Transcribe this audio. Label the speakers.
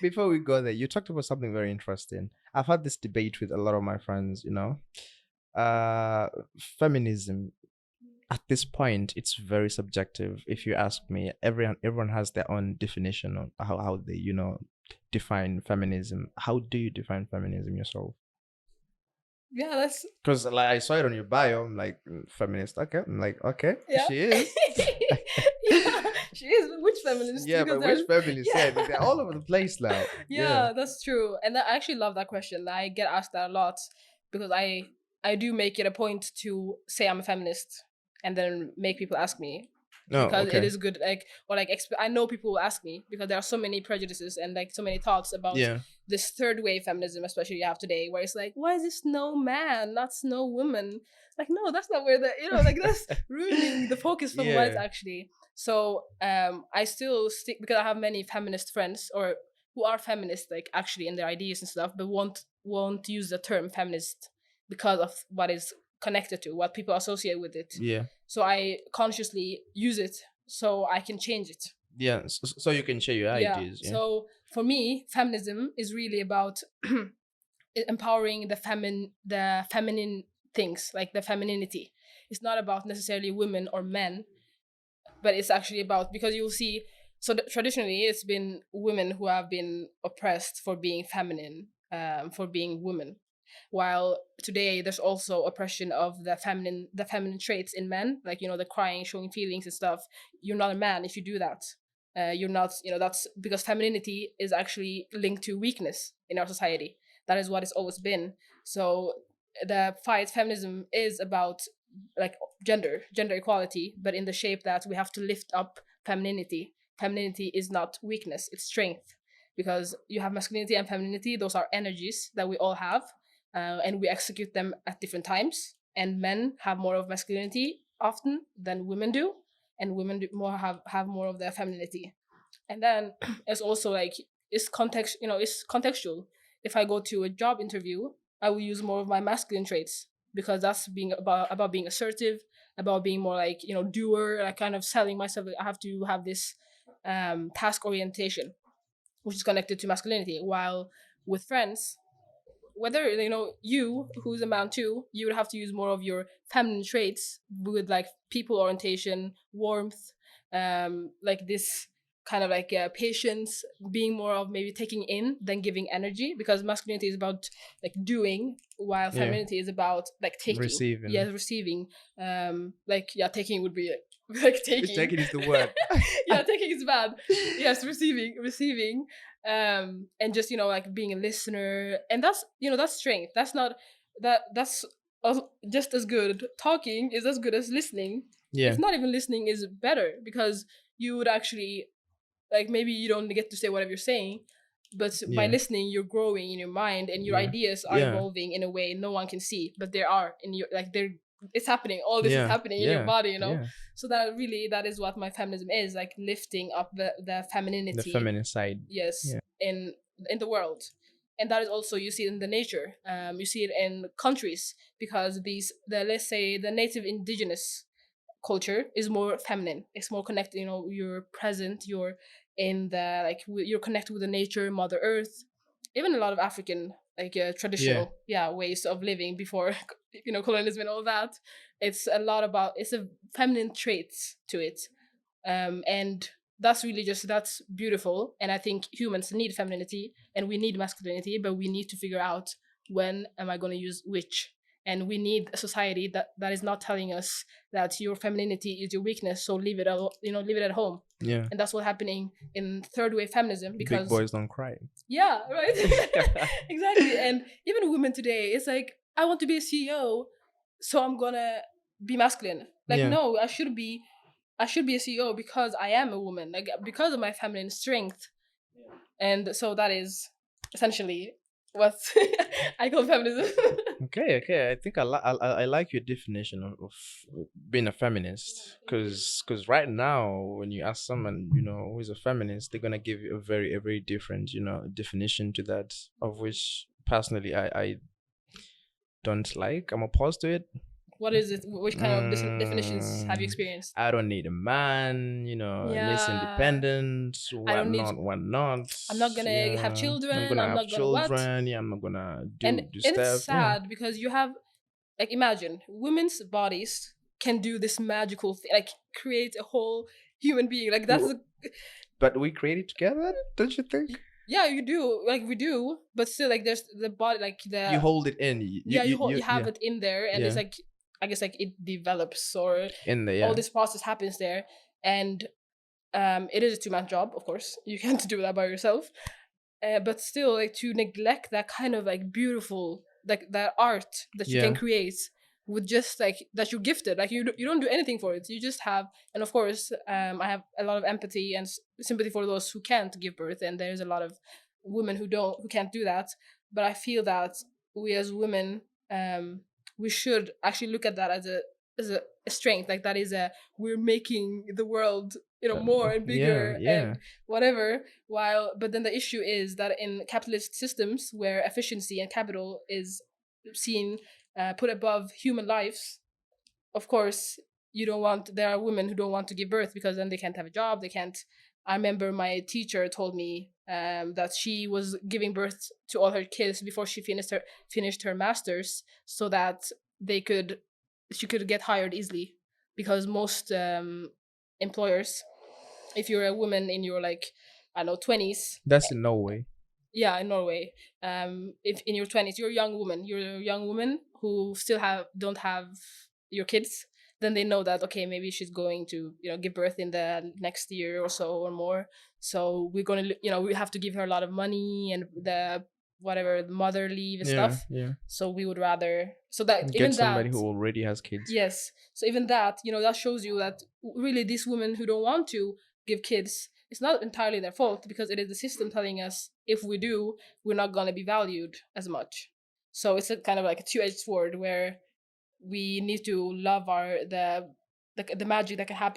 Speaker 1: Before we go there, you talked about something very interesting. I've had this debate with a lot of my friends, uh feminism. At this point, it's very subjective. If you ask me, everyone has their own definition on how they, define feminism. How do you define feminism yourself?
Speaker 2: Yeah, that's
Speaker 1: Because like I saw it on your bio, I'm like, feminist. Okay, I'm like, okay,
Speaker 2: yeah.
Speaker 1: she is.
Speaker 2: Yeah, she is. Which feminist?
Speaker 1: Yeah,
Speaker 2: Because
Speaker 1: but which
Speaker 2: there's
Speaker 1: feminist? Yeah,
Speaker 2: yeah.
Speaker 1: they're all over the place now. Yeah.
Speaker 2: Yeah, that's true. And I actually love that question. I get asked that a lot because I do make it a point to say I'm a feminist and then make people ask me
Speaker 1: No,
Speaker 2: because it
Speaker 1: okay.
Speaker 2: is good, like, or like I know people will ask me because there are so many prejudices and like so many thoughts about
Speaker 1: Yeah.
Speaker 2: this third wave feminism, especially you have today, where it's like, why is this no man, not no woman? Like, no, that's not where the like that's ruining the focus from what it's
Speaker 1: Yeah.
Speaker 2: actually. So I still stick because I have many feminist friends or who are feminist, like actually in their ideas and stuff, but won't use the term feminist because of what is connected to what people associate with it.
Speaker 1: Yeah.
Speaker 2: So I consciously use it so I can change it.
Speaker 1: Yeah. So you can share your
Speaker 2: Yeah.
Speaker 1: ideas. Yeah.
Speaker 2: So for me, feminism is really about empowering the feminine things, like the femininity. It's not about necessarily women or men, but it's actually about because you'll see. So traditionally, it's been women who have been oppressed for being feminine, for being women, while today there's also oppression of the feminine traits in men, like the crying, showing feelings and stuff. You're not a man if you do that. You're not, that's because femininity is actually linked to weakness in our society. That is what it's always been. So the fight feminism is about like gender equality, but in the shape that we have to lift up femininity. Femininity is not weakness, it's strength, because you have masculinity and femininity. Those are energies that we all have, and we execute them at different times. And men have more of masculinity often than women do, and women do more have more of their femininity. And then it's also like it's contextual. If I go to a job interview, I will use more of my masculine traits because that's being about being assertive, about being more like doer, like kind of selling myself. I have to have this task orientation, which is connected to masculinity. While with friends, whether you who's a man too, you would have to use more of your feminine traits with like people orientation, warmth, like this kind of like patience, being more of maybe taking in than giving energy, because masculinity is about like doing while
Speaker 1: Yeah.
Speaker 2: femininity is about like taking. Yeah,
Speaker 1: Receiving.
Speaker 2: receiving. Like yeah, taking would be like taking.
Speaker 1: Taking is the word.
Speaker 2: Yeah, taking is bad. Yes, receiving, and just like being a listener, and that's strength. That's not that's just as good. Talking is as good as listening. If
Speaker 1: Yeah.
Speaker 2: not, even listening is better, because you would actually, like, maybe you don't get to say whatever you're saying, but by
Speaker 1: Yeah.
Speaker 2: listening you're growing in your mind and your
Speaker 1: Yeah.
Speaker 2: ideas are
Speaker 1: Yeah.
Speaker 2: evolving in a way no one can see, but they are in your, like, they're it's happening, all this is
Speaker 1: Yeah.
Speaker 2: happening in your
Speaker 1: Yeah.
Speaker 2: body.
Speaker 1: Yeah.
Speaker 2: So that is what my feminism is, like lifting up the
Speaker 1: The
Speaker 2: femininity.
Speaker 1: feminine side.
Speaker 2: Yes,
Speaker 1: Yeah.
Speaker 2: in the world. And that is also, you see it in the nature, you see it in countries, because let's say the native indigenous culture is more feminine, it's more connected, you're present, you're in the, like, you're connected with the nature, mother earth. Even a lot of African, like,
Speaker 1: Yeah.
Speaker 2: traditional, yeah, ways of living before colonialism and all that, it's a lot about, it's a feminine traits to it. And that's really just, that's beautiful, and I think humans need femininity and we need masculinity, but we need to figure out when am I going to use which. And we need a society that is not telling us that your femininity is your weakness, so leave it at home.
Speaker 1: Yeah.
Speaker 2: And that's what's happening in third wave feminism,
Speaker 1: Big
Speaker 2: because
Speaker 1: boys don't cry.
Speaker 2: yeah, right. Exactly. And even women today, it's like, I want to be a CEO, so I'm gonna be masculine. Like,
Speaker 1: Yeah.
Speaker 2: no, I should be a CEO because I am a woman, like because of my feminine strength. And so that is essentially what I call feminism.
Speaker 1: Okay, okay. I think I like your definition of being a feminist, because right now when you ask someone who is a feminist, they're gonna give you a very different definition to that, of which personally I don't like. I'm opposed to it.
Speaker 2: What is it? Which kind of definitions have you
Speaker 1: Mm,
Speaker 2: experienced?
Speaker 1: I don't need a man, less
Speaker 2: Yeah,
Speaker 1: independent,
Speaker 2: I don't need.
Speaker 1: whatnot, whatnot.
Speaker 2: I'm not gonna have
Speaker 1: Yeah, I'm
Speaker 2: children.
Speaker 1: gonna
Speaker 2: I'm
Speaker 1: have
Speaker 2: not gonna what?
Speaker 1: children. Yeah, I'm not gonna
Speaker 2: And
Speaker 1: do
Speaker 2: it's
Speaker 1: stuff. Yeah,
Speaker 2: sad because you have, like, imagine women's bodies can do this magical thing, like create a whole human being. Like that's
Speaker 1: You- but we created together, don't you think?
Speaker 2: yeah, you do, like we do, but still, like there's the body, like
Speaker 1: You
Speaker 2: the
Speaker 1: hold it in.
Speaker 2: yeah, you have
Speaker 1: Yeah,
Speaker 2: it in there, and it's
Speaker 1: yeah,
Speaker 2: like, I guess, like it develops, or
Speaker 1: in the
Speaker 2: all
Speaker 1: yeah.
Speaker 2: this process happens there, and it is a two-man job, of course. You can't do that by yourself, but still, like, to neglect that kind of like beautiful, like that art that you can
Speaker 1: Yeah,
Speaker 2: create with just like that you're gifted, like you don't do anything for it, you just have. And of course, I have a lot of empathy and sympathy for those who can't give birth, and there's a lot of women who can't do that. But I feel that we as women, we should actually look at that as a strength, like that is a, we're making the world, more and
Speaker 1: yeah,
Speaker 2: bigger
Speaker 1: yeah.
Speaker 2: and whatever. While, but then the issue is that in capitalist systems where efficiency and capital is seen, put above human lives, of course, you don't want, there are women who don't want to give birth because then they can't have a job, they can't. I remember my teacher told me, that she was giving birth to all her kids before she finished her masters, so that they could she could get hired easily, because most employers, if you're a woman in your, like, I don't know, 20s.
Speaker 1: That's in Norway.
Speaker 2: Yeah, in Norway, if in your 20s you're a young woman, who still don't have your kids, then they know that, okay, maybe she's going to, give birth in the next year or so or more, so we're going to, we have to give her a lot of money and the whatever, the mother leave and
Speaker 1: Yeah,
Speaker 2: stuff.
Speaker 1: yeah.
Speaker 2: So we would rather, so that
Speaker 1: Get
Speaker 2: even
Speaker 1: somebody
Speaker 2: that.
Speaker 1: who already has kids.
Speaker 2: Yes. So even that, that shows you that really these women who don't want to give kids, it's not entirely their fault, because it is the system telling us if we do, we're not going to be valued as much. So it's a kind of like a two-edged sword where we need to love the magic that can happen